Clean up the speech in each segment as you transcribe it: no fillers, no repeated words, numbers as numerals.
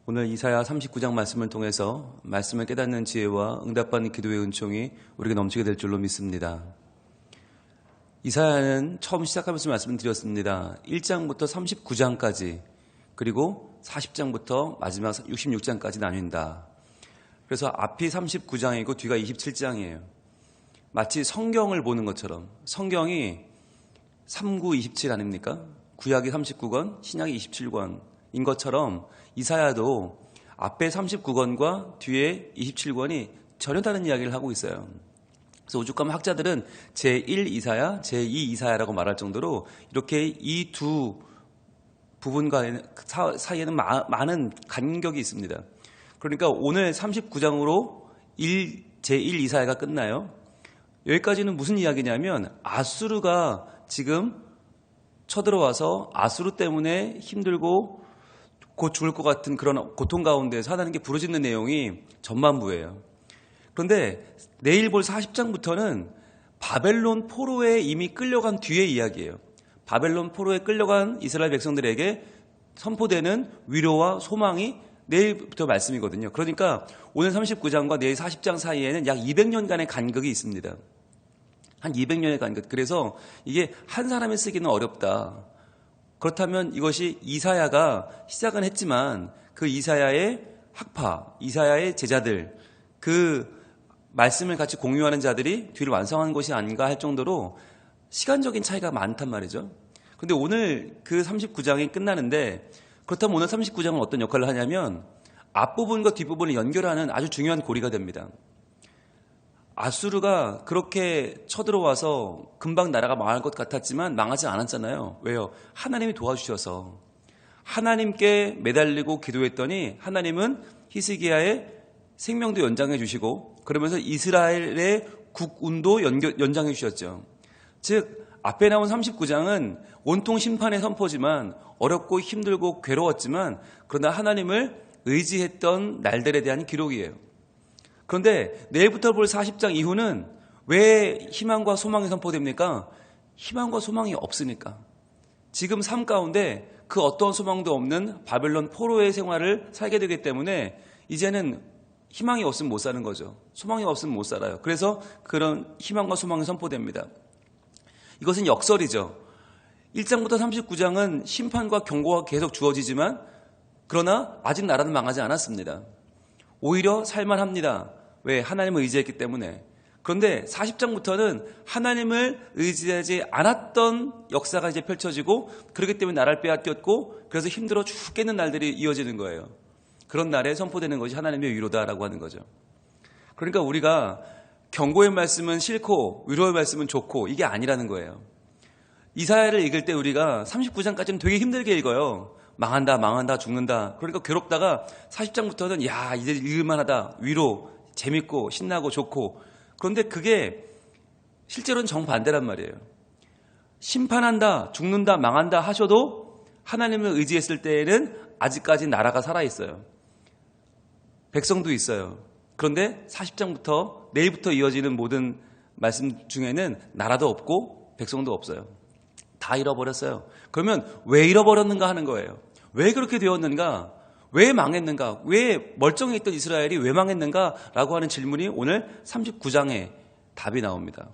오늘 이사야 39장 말씀을 통해서 말씀을 깨닫는 지혜와 응답받는 기도의 은총이 우리에게 넘치게 될 줄로 믿습니다. 이사야는 처음 시작하면서 말씀드렸습니다. 1장부터 39장까지 그리고 40장부터 마지막 66장까지 나뉜다. 그래서 앞이 39장이고 뒤가 27장이에요. 마치 성경을 보는 것처럼 성경이 39, 27 아닙니까? 구약이 39권, 신약이 27권인 것처럼 이사야도 앞에 39권과 뒤에 27권이 전혀 다른 이야기를 하고 있어요. 그래서 오죽하면 학자들은 제1 이사야, 제2 이사야라고 말할 정도로 이렇게 이 두 부분과 사이에는 많은 간격이 있습니다. 그러니까 오늘 39장으로 제1 이사야가 끝나요. 여기까지는 무슨 이야기냐면 아수르가 지금 쳐들어와서 아수르 때문에 힘들고 곧 죽을 것 같은 그런 고통 가운데서 하나님께 부르짖는 내용이 전반부예요. 그런데 내일 볼 40장부터는 바벨론 포로에 이미 끌려간 뒤의 이야기예요. 바벨론 포로에 끌려간 이스라엘 백성들에게 선포되는 위로와 소망이 내일부터 말씀이거든요. 그러니까 오늘 39장과 내일 40장 사이에는 약 200년간의 간격이 있습니다. 한 200년의 간격. 그래서 이게 한 사람이 쓰기는 어렵다. 그렇다면 이것이 이사야가 시작은 했지만 그 이사야의 학파, 이사야의 제자들, 그 말씀을 같이 공유하는 자들이 뒤를 완성한 것이 아닌가 할 정도로 시간적인 차이가 많단 말이죠. 그런데 오늘 그 39장이 끝나는데 그렇다면 오늘 39장은 어떤 역할을 하냐면 앞부분과 뒷부분을 연결하는 아주 중요한 고리가 됩니다. 아수르가 그렇게 쳐들어와서 금방 나라가 망할 것 같았지만 망하지 않았잖아요. 왜요? 하나님이 도와주셔서 하나님께 매달리고 기도했더니 하나님은 히스기야의 생명도 연장해 주시고 그러면서 이스라엘의 국운도 연장해 주셨죠. 즉 앞에 나온 39장은 온통 심판의 선포지만 어렵고 힘들고 괴로웠지만 그러나 하나님을 의지했던 날들에 대한 기록이에요. 그런데 내일부터 볼 40장 이후는 왜 희망과 소망이 선포됩니까? 희망과 소망이 없으니까. 지금 삶 가운데 그 어떤 소망도 없는 바벨론 포로의 생활을 살게 되기 때문에 이제는 희망이 없으면 못 사는 거죠. 소망이 없으면 못 살아요. 그래서 그런 희망과 소망이 선포됩니다. 이것은 역설이죠. 1장부터 39장은 심판과 경고가 계속 주어지지만 그러나 아직 나라는 망하지 않았습니다. 오히려 살만합니다. 왜? 하나님을 의지했기 때문에. 그런데 40장부터는 하나님을 의지하지 않았던 역사가 이제 펼쳐지고 그렇기 때문에 나라를 빼앗겼고 그래서 힘들어 죽겠는 날들이 이어지는 거예요. 그런 날에 선포되는 것이 하나님의 위로다라고 하는 거죠. 그러니까 우리가 경고의 말씀은 싫고 위로의 말씀은 좋고 이게 아니라는 거예요. 이사야를 읽을 때 우리가 39장까지는 되게 힘들게 읽어요. 망한다, 죽는다. 그러니까 괴롭다가 40장부터는 야, 이제 읽을만하다. 위로, 재밌고, 신나고, 좋고. 그런데 그게 실제로는 정반대란 말이에요. 심판한다, 죽는다, 망한다 하셔도 하나님을 의지했을 때에는 아직까지 나라가 살아있어요. 백성도 있어요. 그런데 40장부터 내일부터 이어지는 모든 말씀 중에는 나라도 없고 백성도 없어요. 다 잃어버렸어요. 그러면 왜 잃어버렸는가 하는 거예요. 왜 그렇게 되었는가? 왜 망했는가? 왜 멀쩡히 있던 이스라엘이 왜 망했는가? 라고 하는 질문이 오늘 39장에 답이 나옵니다.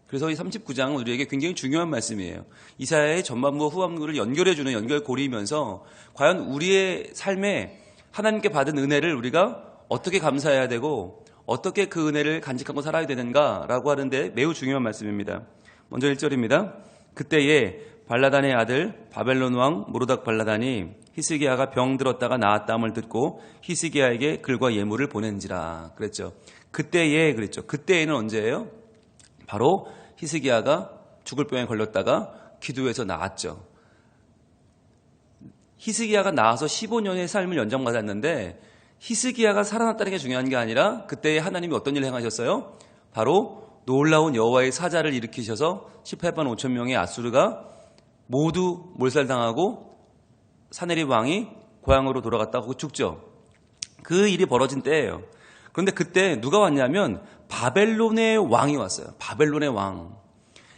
그래서 이 39장은 우리에게 굉장히 중요한 말씀이에요. 이사야의 전반부와 후반부를 연결해주는 연결고리이면서 과연 우리의 삶에 하나님께 받은 은혜를 우리가 어떻게 감사해야 되고 어떻게 그 은혜를 간직하고 살아야 되는가라고 하는데 매우 중요한 말씀입니다. 먼저 1절입니다. 그때에 발라단의 아들 바벨론 왕 모르닥 발라단이 히스기야가 병들었다가 나았다함을 듣고 히스기야에게 글과 예물을 보낸지라 그랬죠. 그때에 그랬죠. 그때에는 언제예요? 바로 히스기야가 죽을 병에 걸렸다가 기도해서 나았죠. 히스기야가 나아서 15년의 삶을 연장받았는데 히스기야가 살아났다는 게 중요한 게 아니라 그때에 하나님이 어떤 일을 행하셨어요? 바로 놀라운 여호와의 사자를 일으키셔서 18만 5천 명의 아수르가 모두 몰살당하고 사네립 왕이 고향으로 돌아갔다고 죽죠. 그 일이 벌어진 때예요. 그런데 그때 누가 왔냐면 바벨론의 왕이 왔어요. 바벨론의 왕.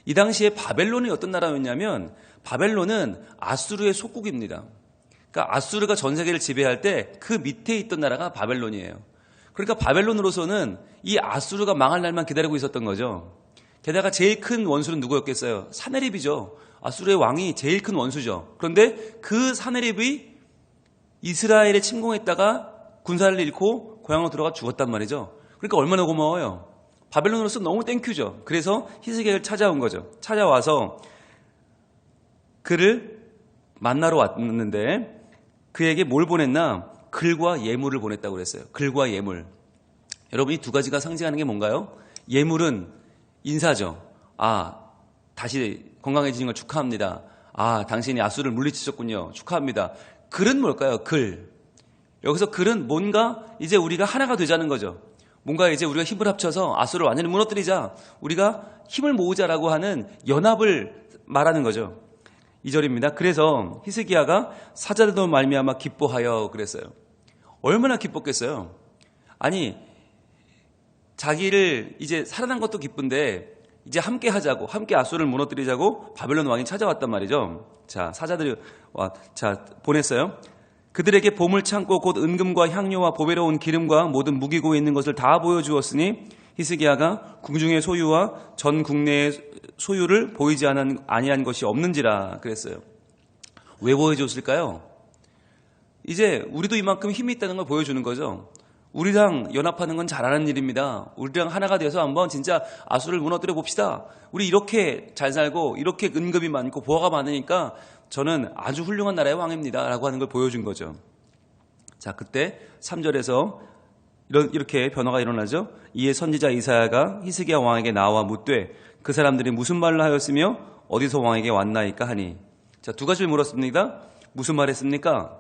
이 당시에 바벨론이 어떤 나라였냐면 바벨론은 아수르의 속국입니다. 그러니까 아수르가 전 세계를 지배할 때 그 밑에 있던 나라가 바벨론이에요. 그러니까 바벨론으로서는 이 아수르가 망할 날만 기다리고 있었던 거죠. 게다가 제일 큰 원수는 누구였겠어요? 사네립이죠. 아수르의 왕이 제일 큰 원수죠. 그런데 그 사네립이 이스라엘에 침공했다가 군사를 잃고 고향으로 들어가 죽었단 말이죠. 그러니까 얼마나 고마워요. 바벨론으로서 너무 땡큐죠. 그래서 히스기야를 찾아온 거죠. 찾아와서 그를 만나러 왔는데 그에게 뭘 보냈나? 글과 예물을 보냈다고 그랬어요. 글과 예물. 여러분, 이 두 가지가 상징하는 게 뭔가요? 예물은 인사죠. 다시 건강해지는 걸 축하합니다. 당신이 아수를 물리치셨군요. 축하합니다. 글은 뭘까요? 글. 여기서 글은 뭔가 이제 우리가 하나가 되자는 거죠. 뭔가 이제 우리가 힘을 합쳐서 아수를 완전히 무너뜨리자. 우리가 힘을 모으자라고 하는 연합을 말하는 거죠. 2절입니다. 그래서 히스기야가 사자들도 말미암아 기뻐하여 그랬어요. 얼마나 기뻤겠어요. 아니, 자기를 이제 살아난 것도 기쁜데 이제 함께 하자고, 함께 아수를 무너뜨리자고 바벨론 왕이 찾아왔단 말이죠. 자, 사자들이 보냈어요. 그들에게 보물 창고 곧 은금과 향료와 보배로운 기름과 모든 무기고에 있는 것을 다 보여주었으니 히스기야가 궁중의 소유와 전 국내의 소유를 보이지 아니한 것이 없는지라 그랬어요. 왜 보여줬을까요? 이제 우리도 이만큼 힘이 있다는 걸 보여주는 거죠. 우리랑 연합하는 건 잘하는 일입니다. 우리랑 하나가 돼서 한번 진짜 아수를 무너뜨려 봅시다. 우리 이렇게 잘 살고 이렇게 은급이 많고 보화가 많으니까 저는 아주 훌륭한 나라의 왕입니다 라고 하는 걸 보여준 거죠. 자, 그때 3절에서 이렇게 변화가 일어나죠. 이에 선지자 이사야가 히스기야 왕에게 나와 묻되 그 사람들이 무슨 말을 하였으며 어디서 왕에게 왔나이까 하니. 자, 두 가지를 물었습니다. 무슨 말 했습니까?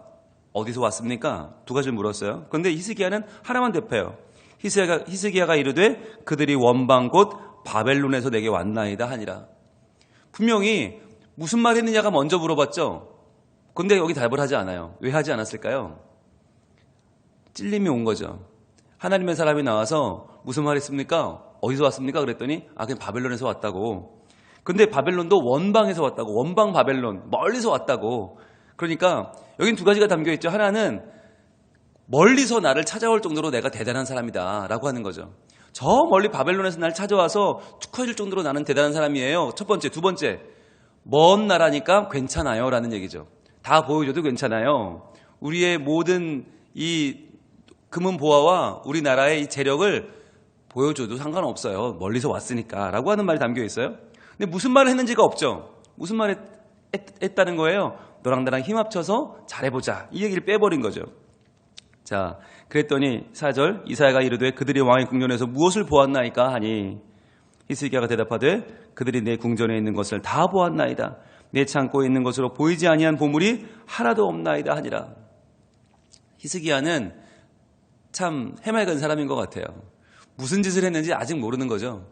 어디서 왔습니까? 두 가지를 물었어요. 그런데 히스기야는 하나만 대표해요. 히스기야가 이르되 그들이 원방 곧 바벨론에서 내게 왔나이다 하니라. 분명히 무슨 말 했느냐가 먼저 물어봤죠. 그런데 여기 답을 하지 않아요. 왜 하지 않았을까요? 찔림이 온 거죠. 하나님의 사람이 나와서 무슨 말 했습니까? 어디서 왔습니까? 그랬더니 그냥 바벨론에서 왔다고. 근데 바벨론도 원방에서 왔다고. 원방 바벨론, 멀리서 왔다고. 그러니까 여긴 두 가지가 담겨있죠. 하나는 멀리서 나를 찾아올 정도로 내가 대단한 사람이다 라고 하는 거죠. 저 멀리 바벨론에서 나를 찾아와서 축하해줄 정도로 나는 대단한 사람이에요. 첫 번째. 두 번째, 먼 나라니까 괜찮아요 라는 얘기죠. 다 보여줘도 괜찮아요. 우리의 모든 이 금은 보화와 우리나라의 이 재력을 보여줘도 상관없어요. 멀리서 왔으니까 라고 하는 말이 담겨 있어요. 근데 무슨 말을 했는지가 없죠. 무슨 말을 했다는 거예요? 너랑 나랑 힘 합쳐서 잘해보자. 이 얘기를 빼버린 거죠. 자, 그랬더니 4절 이사야가 이르되 그들이 왕의 궁전에서 무엇을 보았나이까 하니 히스기야가 대답하되 그들이 내 궁전에 있는 것을 다 보았나이다. 내 창고에 있는 것으로 보이지 아니한 보물이 하나도 없나이다 하니라. 히스기야는 참 해맑은 사람인 것 같아요. 무슨 짓을 했는지 아직 모르는 거죠.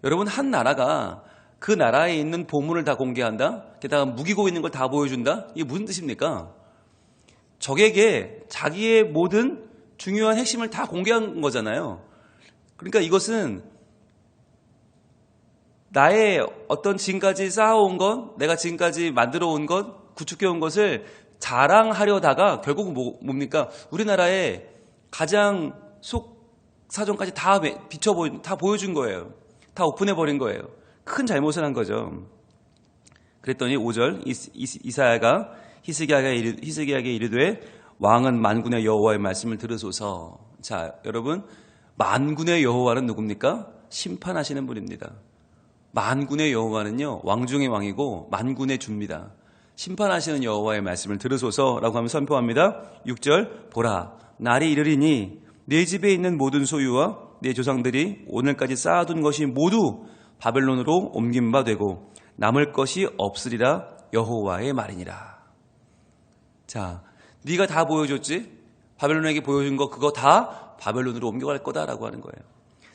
여러분, 한 나라가 그 나라에 있는 보물을 다 공개한다? 게다가 무기고 있는 걸 다 보여준다? 이게 무슨 뜻입니까? 적에게 자기의 모든 중요한 핵심을 다 공개한 거잖아요. 그러니까 이것은 나의 어떤 지금까지 쌓아온 것, 내가 지금까지 만들어온 것, 구축해온 것을 자랑하려다가 결국은 뭡니까? 우리나라의 가장 속 사정까지 다 다 보여준 거예요. 다 오픈해버린 거예요. 큰 잘못을 한 거죠. 그랬더니 5절 이사야가 히스기야에게 이르되 왕은 만군의 여호와의 말씀을 들으소서. 자, 여러분, 만군의 여호와는 누굽니까? 심판하시는 분입니다. 만군의 여호와는요, 왕 중의 왕이고 만군의 주입니다. 심판하시는 여호와의 말씀을 들으소서라고 하면 선포합니다. 6절 보라, 날이 이르리니 내 집에 있는 모든 소유와 내 조상들이 오늘까지 쌓아둔 것이 모두 바벨론으로 옮긴 바 되고 남을 것이 없으리라 여호와의 말이니라. 자, 네가 다 보여줬지? 바벨론에게 보여준 거 그거 다 바벨론으로 옮겨갈 거다라고 하는 거예요.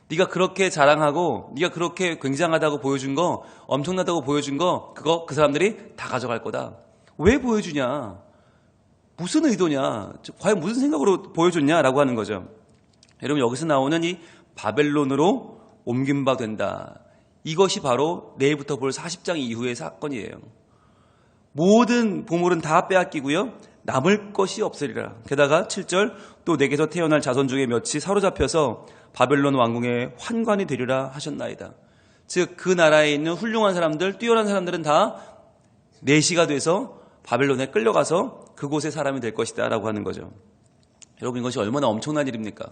네가 그렇게 자랑하고 네가 그렇게 굉장하다고 보여준 거, 엄청나다고 보여준 거 그거 그 사람들이 다 가져갈 거다. 왜 보여주냐? 무슨 의도냐? 과연 무슨 생각으로 보여줬냐라고 하는 거죠. 여러분, 여기서 나오는 이 바벨론으로 옮긴 바 된다. 이것이 바로 내일부터 볼 40장 이후의 사건이에요. 모든 보물은 다 빼앗기고요. 남을 것이 없으리라. 게다가 7절 또 내게서 태어날 자손 중에 몇이 사로잡혀서 바벨론 왕궁의 환관이 되리라 하셨나이다. 즉 그 나라에 있는 훌륭한 사람들, 뛰어난 사람들은 다 내시가 돼서 바벨론에 끌려가서 그곳의 사람이 될 것이다 라고 하는 거죠. 여러분, 이것이 얼마나 엄청난 일입니까?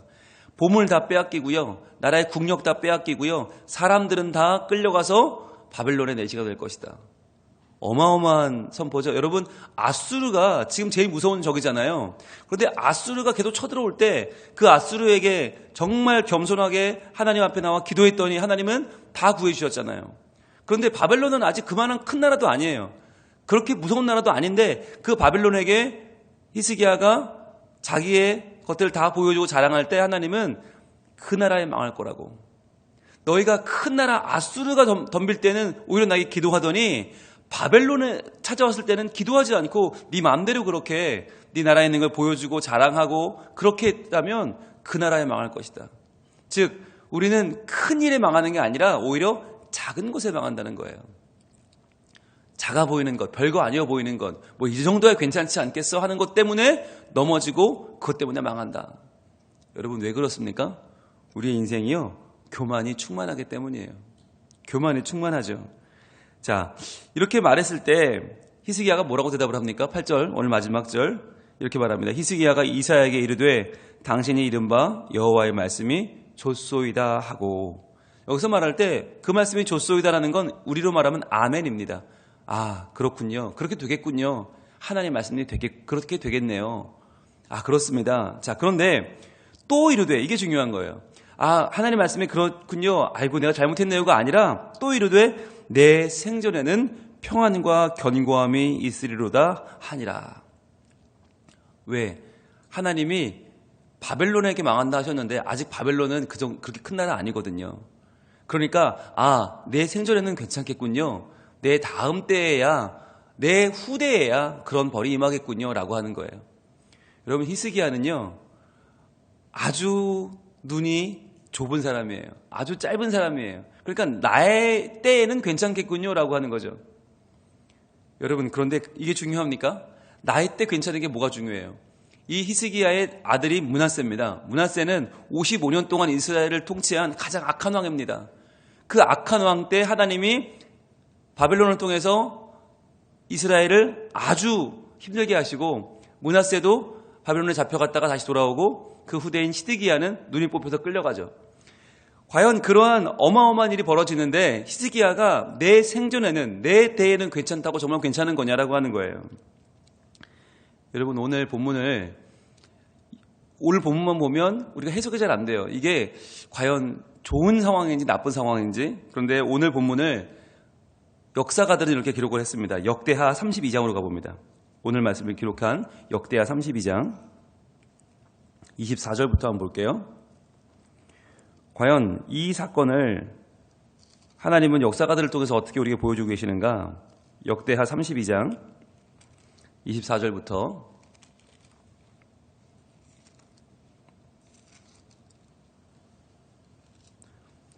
보물 다 빼앗기고요, 나라의 국력 다 빼앗기고요, 사람들은 다 끌려가서 바벨론의 내시가 될 것이다. 어마어마한 선포죠. 여러분, 아수르가 지금 제일 무서운 적이잖아요. 그런데 아수르가 계속 쳐들어올 때 그 아수르에게 정말 겸손하게 하나님 앞에 나와 기도했더니 하나님은 다 구해주셨잖아요. 그런데 바벨론은 아직 그만한 큰 나라도 아니에요. 그렇게 무서운 나라도 아닌데 그 바벨론에게 히스기야가 자기의 것들을 다 보여주고 자랑할 때 하나님은 그 나라에 망할 거라고. 너희가 큰 나라 아수르가 덤빌 때는 오히려 나에게 기도하더니 바벨론에 찾아왔을 때는 기도하지 않고 네 마음대로 그렇게 네 나라에 있는 걸 보여주고 자랑하고 그렇게 했다면 그 나라에 망할 것이다. 즉 우리는 큰 일에 망하는 게 아니라 오히려 작은 곳에 망한다는 거예요. 작아 보이는 것, 별거 아니어 보이는 것, 뭐 이 정도야 괜찮지 않겠어 하는 것 때문에 넘어지고 그것 때문에 망한다. 여러분, 왜 그렇습니까? 우리의 인생이요, 교만이 충만하기 때문이에요. 교만이 충만하죠. 자, 이렇게 말했을 때 히스기야가 뭐라고 대답을 합니까? 8절, 오늘 마지막 절 이렇게 말합니다. 히스기야가 이사야에게 이르되 당신이 이른바 여호와의 말씀이 좋소이다 하고, 여기서 말할 때 그 말씀이 좋소이다라는 건 우리로 말하면 아멘입니다. 아, 그렇군요. 그렇게 되겠군요. 하나님 말씀이 그렇게 되겠네요. 아, 그렇습니다. 자, 그런데 또 이르되, 이게 중요한 거예요. 아, 하나님 말씀이 그렇군요. 아이고, 내가 잘못했네요가 아니라 또 이르되 내 생전에는 평안과 견고함이 있으리로다 하니라. 왜? 하나님이 바벨론에게 망한다 하셨는데 아직 바벨론은 그렇게 큰 나라 아니거든요. 그러니까 내 생전에는 괜찮겠군요. 내 다음 때에야, 내 후대에야 그런 벌이 임하겠군요 라고 하는 거예요. 여러분, 히스기야는요 아주 눈이 좁은 사람이에요. 아주 짧은 사람이에요. 그러니까 나의 때에는 괜찮겠군요 라고 하는 거죠. 여러분, 그런데 이게 중요합니까? 나의 때 괜찮은 게 뭐가 중요해요? 이 히스기야의 아들이 므낫세입니다. 므낫세는 55년 동안 이스라엘을 통치한 가장 악한 왕입니다. 그 악한 왕 때 하나님이 바벨론을 통해서 이스라엘을 아주 힘들게 하시고, 므낫세도 바벨론에 잡혀갔다가 다시 돌아오고, 그 후대인 시드기야는 눈이 뽑혀서 끌려가죠. 과연 그러한 어마어마한 일이 벌어지는데 히스기야가 내 생전에는, 내 때에는 괜찮다고 정말 괜찮은 거냐라고 하는 거예요. 여러분, 오늘 본문만 보면 우리가 해석이 잘 안 돼요. 이게 과연 좋은 상황인지 나쁜 상황인지. 그런데 오늘 본문을 역사가들은 이렇게 기록을 했습니다. 역대하 32장으로 가봅니다. 오늘 말씀을 기록한 역대하 32장 24절부터 한번 볼게요. 과연 이 사건을 하나님은 역사가들을 통해서 어떻게 우리에게 보여주고 계시는가? 역대하 32장 24절부터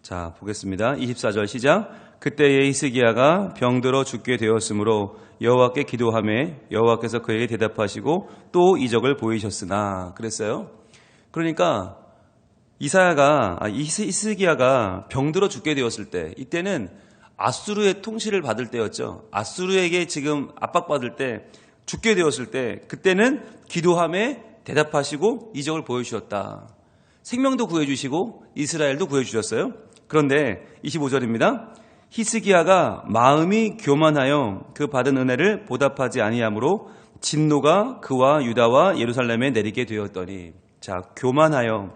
자, 보겠습니다. 24절 시작. 그때에 히스기야가 병들어 죽게 되었으므로 여호와께 기도하매 여호와께서 그에게 대답하시고 또 이적을 보이셨으나 그랬어요. 그러니까 히스기야가 병들어 죽게 되었을 때, 이때는 아수르의 통치를 받을 때였죠. 아수르에게 지금 압박받을 때, 죽게 되었을 때, 그때는 기도함에 대답하시고 이적을 보여주셨다. 생명도 구해주시고 이스라엘도 구해주셨어요. 그런데 25절입니다. 히스기야가 마음이 교만하여 그 받은 은혜를 보답하지 아니하므로 진노가 그와 유다와 예루살렘에 내리게 되었더니, 자, 교만하여,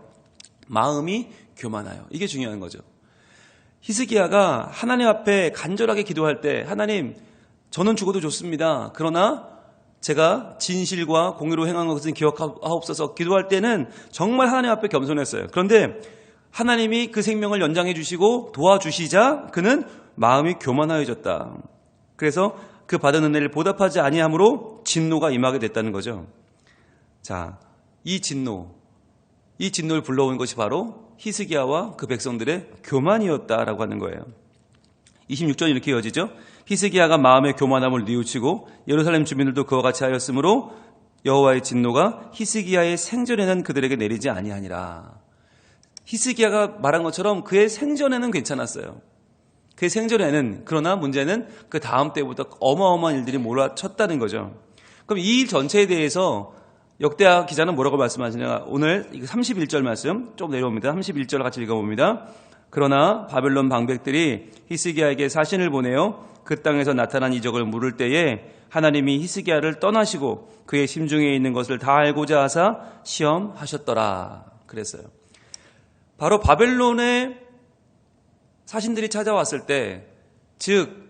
마음이 교만하여, 이게 중요한 거죠. 히스기야가 하나님 앞에 간절하게 기도할 때, 하나님, 저는 죽어도 좋습니다. 그러나 제가 진실과 공의로 행한 것은 기억하옵소서 기도할 때는 정말 하나님 앞에 겸손했어요. 그런데 하나님이 그 생명을 연장해 주시고 도와주시자 그는 마음이 교만하여졌다. 그래서 그 받은 은혜를 보답하지 아니하므로 진노가 임하게 됐다는 거죠. 자, 이 진노를 불러온 것이 바로 히스기야와 그 백성들의 교만이었다라고 하는 거예요. 26절 이렇게 이어지죠. 히스기야가 마음의 교만함을 뉘우치고 예루살렘 주민들도 그와 같이 하였으므로 여호와의 진노가 히스기야의 생전에는 그들에게 내리지 아니하니라. 히스기야가 말한 것처럼 그의 생전에는 괜찮았어요. 그의 생전에는. 그러나 문제는 그 다음 때부터 어마어마한 일들이 몰아쳤다는 거죠. 그럼 이 일 전체에 대해서 역대하 기자는 뭐라고 말씀하시냐. 오늘 31절 말씀 좀 내려옵니다. 31절 같이 읽어봅니다. 그러나 바벨론 방백들이 히스기야에게 사신을 보내어 그 땅에서 나타난 이적을 물을 때에 하나님이 히스기야를 떠나시고 그의 심중에 있는 것을 다 알고자 하사 시험하셨더라. 그랬어요. 바로 바벨론의 사신들이 찾아왔을 때, 즉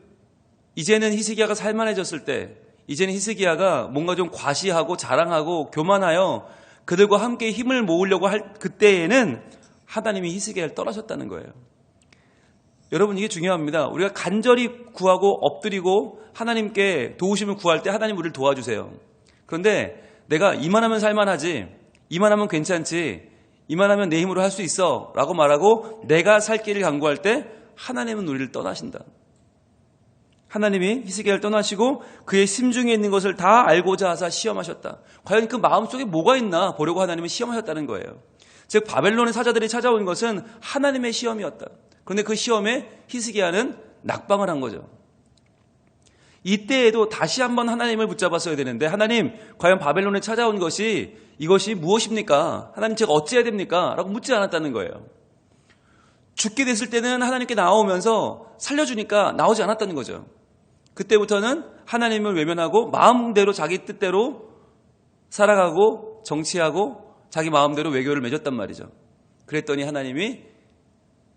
이제는 히스기야가 살만해졌을 때, 이제는 히스기야가 뭔가 좀 과시하고 자랑하고 교만하여 그들과 함께 힘을 모으려고 할 그때에는 하나님이 히스기야를 떠나셨다는 거예요. 여러분, 이게 중요합니다. 우리가 간절히 구하고 엎드리고 하나님께 도우심을 구할 때 하나님 우리를 도와주세요. 그런데 내가 이만하면 살만하지, 이만하면 괜찮지, 이만하면 내 힘으로 할 수 있어 라고 말하고 내가 살 길을 강구할 때 하나님은 우리를 떠나신다. 하나님이 히스기야를 떠나시고 그의 심중에 있는 것을 다 알고자 하사 시험하셨다. 과연 그 마음속에 뭐가 있나 보려고 하나님은 시험하셨다는 거예요. 즉 바벨론의 사자들이 찾아온 것은 하나님의 시험이었다. 그런데 그 시험에 히스기야는 낙방을 한 거죠. 이때에도 다시 한번 하나님을 붙잡았어야 되는데, 하나님 과연 바벨론에 찾아온 것이 이것이 무엇입니까? 하나님 제가 어찌해야 됩니까? 라고 묻지 않았다는 거예요. 죽게 됐을 때는 하나님께 나오면서 살려주니까 나오지 않았다는 거죠. 그때부터는 하나님을 외면하고 마음대로 자기 뜻대로 살아가고 정치하고 자기 마음대로 외교를 맺었단 말이죠. 그랬더니 하나님이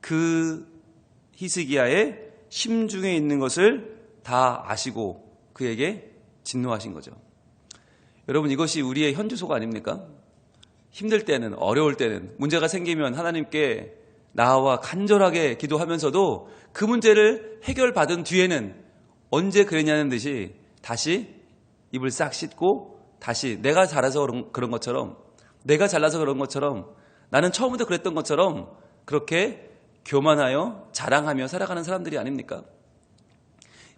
그 히스기야의 심중에 있는 것을 다 아시고 그에게 진노하신 거죠. 여러분, 이것이 우리의 현주소가 아닙니까? 힘들 때는, 어려울 때는, 문제가 생기면 하나님께 나와 간절하게 기도하면서도 그 문제를 해결받은 뒤에는 언제 그랬냐는 듯이 다시 입을 싹 씻고 다시 내가 잘해서 그런 것처럼, 내가 잘나서 그런 것처럼, 나는 처음부터 그랬던 것처럼 그렇게 교만하여 자랑하며 살아가는 사람들이 아닙니까?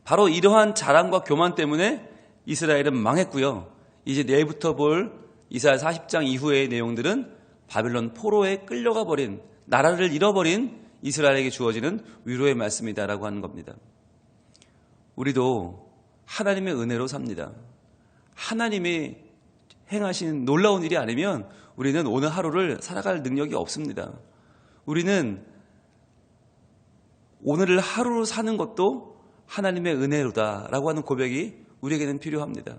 바로 이러한 자랑과 교만 때문에 이스라엘은 망했고요. 이제 내일부터 볼 이사야 40장 이후의 내용들은 바벨론 포로에 끌려가 버린, 나라를 잃어버린 이스라엘에게 주어지는 위로의 말씀이다라고 하는 겁니다. 우리도 하나님의 은혜로 삽니다. 하나님이 행하신 놀라운 일이 아니면 우리는 오늘 하루를 살아갈 능력이 없습니다. 우리는 오늘을 하루로 사는 것도 하나님의 은혜로다라고 하는 고백이 우리에게는 필요합니다.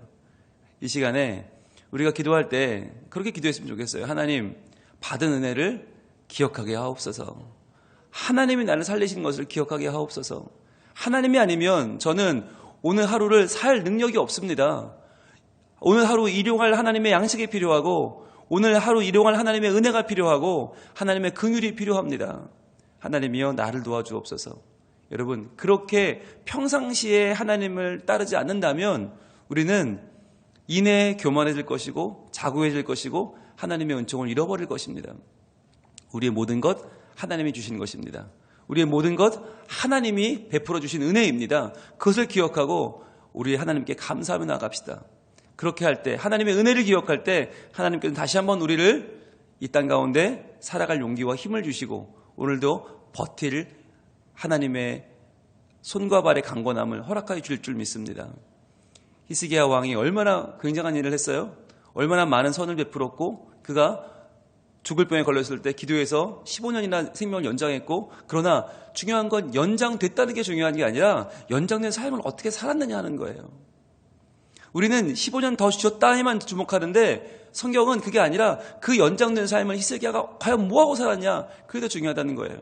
이 시간에 우리가 기도할 때 그렇게 기도했으면 좋겠어요. 하나님, 받은 은혜를 기억하게 하옵소서. 하나님이 나를 살리신 것을 기억하게 하옵소서. 하나님이 아니면 저는 오늘 하루를 살 능력이 없습니다. 오늘 하루 일용할 하나님의 양식이 필요하고, 오늘 하루 일용할 하나님의 은혜가 필요하고, 하나님의 긍휼이 필요합니다. 하나님이여 나를 도와주옵소서. 여러분, 그렇게 평상시에 하나님을 따르지 않는다면 우리는 이내 교만해질 것이고 자고해질 것이고 하나님의 은총을 잃어버릴 것입니다. 우리의 모든 것 하나님이 주신 것입니다. 우리의 모든 것 하나님이 베풀어 주신 은혜입니다. 그것을 기억하고 우리 하나님께 감사하며 나갑시다. 그렇게 할 때, 하나님의 은혜를 기억할 때 하나님께서는 다시 한번 우리를 이 땅 가운데 살아갈 용기와 힘을 주시고 오늘도 버틸 하나님의 손과 발의 강건함을 허락하여 줄 줄 믿습니다. 히스기야 왕이 얼마나 굉장한 일을 했어요? 얼마나 많은 선을 베풀었고, 그가 죽을 병에 걸렸을 때 기도해서 15년이나 생명을 연장했고, 그러나 중요한 건 연장됐다는 게 중요한 게 아니라 연장된 삶을 어떻게 살았느냐 하는 거예요. 우리는 15년 더 주셨다에만 주목하는데 성경은 그게 아니라 그 연장된 삶을 히스기야가 과연 뭐하고 살았냐, 그게 더 중요하다는 거예요.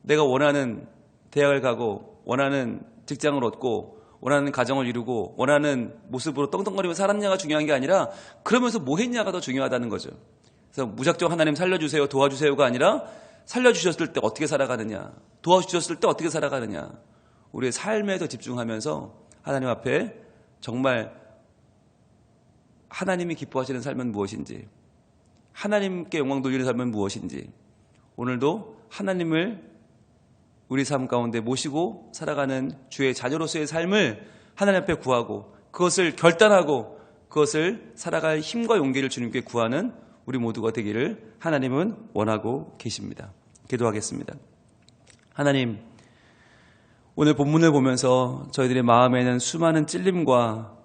내가 원하는 대학을 가고 원하는 직장을 얻고 원하는 가정을 이루고 원하는 모습으로 떵떵거리며 살았냐가 중요한 게 아니라 그러면서 뭐 했냐가 더 중요하다는 거죠. 그래서 무작정 하나님 살려주세요, 도와주세요가 아니라 살려주셨을 때 어떻게 살아가느냐, 도와주셨을 때 어떻게 살아가느냐, 우리의 삶에 더 집중하면서 하나님 앞에 정말 하나님이 기뻐하시는 삶은 무엇인지, 하나님께 영광 돌리는 삶은 무엇인지, 오늘도 하나님을 우리 삶 가운데 모시고 살아가는 주의 자녀로서의 삶을 하나님 앞에 구하고 그것을 결단하고 그것을 살아갈 힘과 용기를 주님께 구하는 우리 모두가 되기를 하나님은 원하고 계십니다. 기도하겠습니다. 하나님, 오늘 본문을 보면서 저희들의 마음에는 수많은 찔림과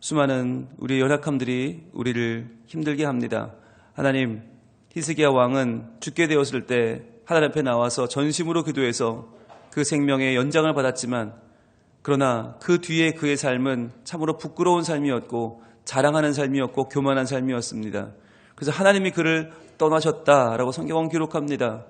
수많은 우리의 연약함들이 우리를 힘들게 합니다. 하나님, 히스기야 왕은 죽게 되었을 때 하나님 앞에 나와서 전심으로 기도해서 그 생명의 연장을 받았지만, 그러나 그 뒤에 그의 삶은 참으로 부끄러운 삶이었고 자랑하는 삶이었고 교만한 삶이었습니다. 그래서 하나님이 그를 떠나셨다라고 성경은 기록합니다.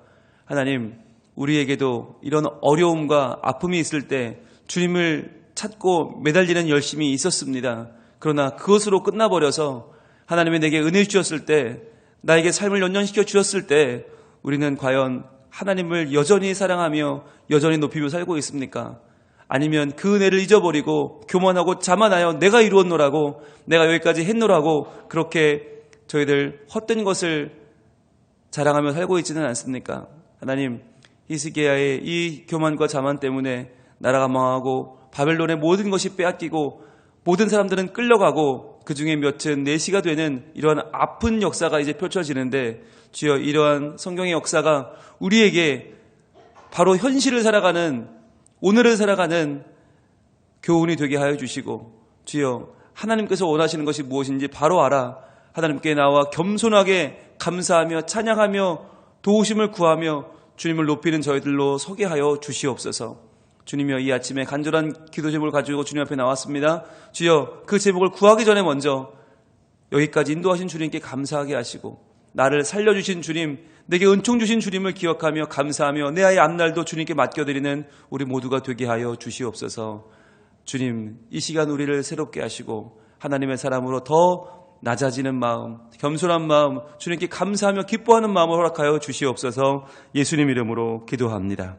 하나님, 우리에게도 이런 어려움과 아픔이 있을 때 주님을 찾고 매달리는 열심이 있었습니다. 그러나 그것으로 끝나버려서 하나님이 내게 은혜 주셨을 때, 나에게 삶을 연장시켜 주셨을 때 우리는 과연 하나님을 여전히 사랑하며 여전히 높이며 살고 있습니까? 아니면 그 은혜를 잊어버리고 교만하고 자만하여 내가 이루었노라고, 내가 여기까지 했노라고 그렇게 저희들 헛된 것을 자랑하며 살고 있지는 않습니까? 하나님, 히스기야의 이 교만과 자만 때문에 나라가 망하고 바벨론의 모든 것이 빼앗기고 모든 사람들은 끌려가고 그 중에 몇은 내시가 되는 이러한 아픈 역사가 이제 펼쳐지는데, 주여, 이러한 성경의 역사가 우리에게 바로 현실을 살아가는, 오늘을 살아가는 교훈이 되게 하여 주시고, 주여, 하나님께서 원하시는 것이 무엇인지 바로 알아 하나님께 나와 겸손하게 감사하며 찬양하며 도우심을 구하며 주님을 높이는 저희들로 서게 하여 주시옵소서. 주님이여, 이 아침에 간절한 기도 제목을 가지고 주님 앞에 나왔습니다. 주여, 그 제목을 구하기 전에 먼저 여기까지 인도하신 주님께 감사하게 하시고, 나를 살려주신 주님, 내게 은총 주신 주님을 기억하며 감사하며 내 아이 앞날도 주님께 맡겨드리는 우리 모두가 되게 하여 주시옵소서. 주님, 이 시간 우리를 새롭게 하시고 하나님의 사람으로 더 낮아지는 마음, 겸손한 마음, 주님께 감사하며 기뻐하는 마음을 허락하여 주시옵소서. 예수님 이름으로 기도합니다.